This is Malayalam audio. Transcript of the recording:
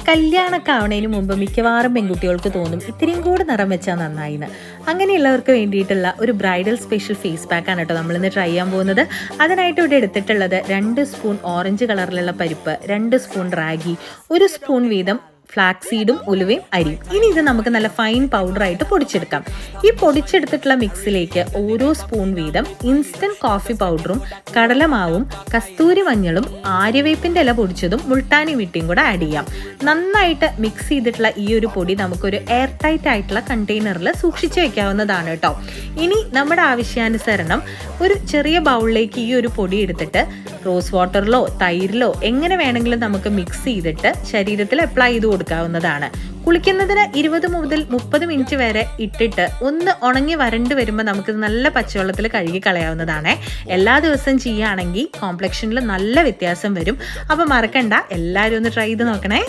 കല്യാണമൊക്കെ ആവണതിന് മുമ്പ് മിക്കവാറും പെൺകുട്ടികൾക്ക് തോന്നും ഇത്രയും കൂടെ നിറം വെച്ചാൽ നന്നായിന്ന്. അങ്ങനെയുള്ളവർക്ക് വേണ്ടിയിട്ടുള്ള ഒരു ബ്രൈഡൽ സ്പെഷ്യൽ ഫേസ് പാക്കാണ് കേട്ടോ നമ്മളിന്ന് ട്രൈ ചെയ്യാൻ പോകുന്നത്. അതിനായിട്ട് ഇവിടെ എടുത്തിട്ടുള്ളത് 2 സ്പൂൺ ഓറഞ്ച് കളറിലുള്ള പരിപ്പ്, 2 സ്പൂൺ റാഗി, 1 സ്പൂൺ വീതം ഫ്ലാക്സ് സീഡും ഉലുവയും അരിയും. ഇനി ഇത് നമുക്ക് നല്ല ഫൈൻ പൗഡറായിട്ട് പൊടിച്ചെടുക്കാം. ഈ പൊടിച്ചെടുത്തിട്ടുള്ള മിക്സിലേക്ക് ഓരോ സ്പൂൺ വീതം ഇൻസ്റ്റന്റ് കോഫി പൗഡറും കടലമാവും കസ്തൂരി മഞ്ഞളും ആര്യവേപ്പിന്റെ ഇല പൊടിച്ചതും മുൾട്ടാനി മിട്ടിയും കൂടെ ആഡ് ചെയ്യാം. നന്നായിട്ട് മിക്സ് ചെയ്തിട്ടുള്ള ഈ ഒരു പൊടി നമുക്കൊരു എയർ ടൈറ്റ് ആയിട്ടുള്ള കണ്ടെയ്നറിൽ സൂക്ഷിച്ചു വെക്കാവുന്നതാണ് കേട്ടോ. ഇനി നമ്മുടെ ആവശ്യാനുസരണം ഒരു ചെറിയ ബൗളിലേക്ക് ഈ ഒരു പൊടി എടുത്തിട്ട് റോസ് വാട്ടറിലോ തൈരിലോ എങ്ങനെ വേണമെങ്കിലും നമുക്ക് മിക്സ് ചെയ്തിട്ട് ശരീരത്തിൽ അപ്ലൈ ചെയ്ത് കൊടുക്കാവുന്നതാണ്. കുളിക്കുന്നതിന് 20 മുതൽ 30 മിനിറ്റ് വരെ ഇട്ടിട്ട് ഒന്ന് ഉണങ്ങി വരണ്ട് വരുമ്പോൾ നമുക്ക് നല്ല പച്ചവെള്ളത്തിൽ കഴുകി കളയാവുന്നതാണ്. എല്ലാ ദിവസവും ചെയ്യുകയാണെങ്കിൽ കോംപ്ലക്ഷനിൽ നല്ല വ്യത്യാസം വരും. അപ്പോൾ മറക്കണ്ട, എല്ലാവരും ഒന്ന് ട്രൈ ചെയ്ത് നോക്കണേ.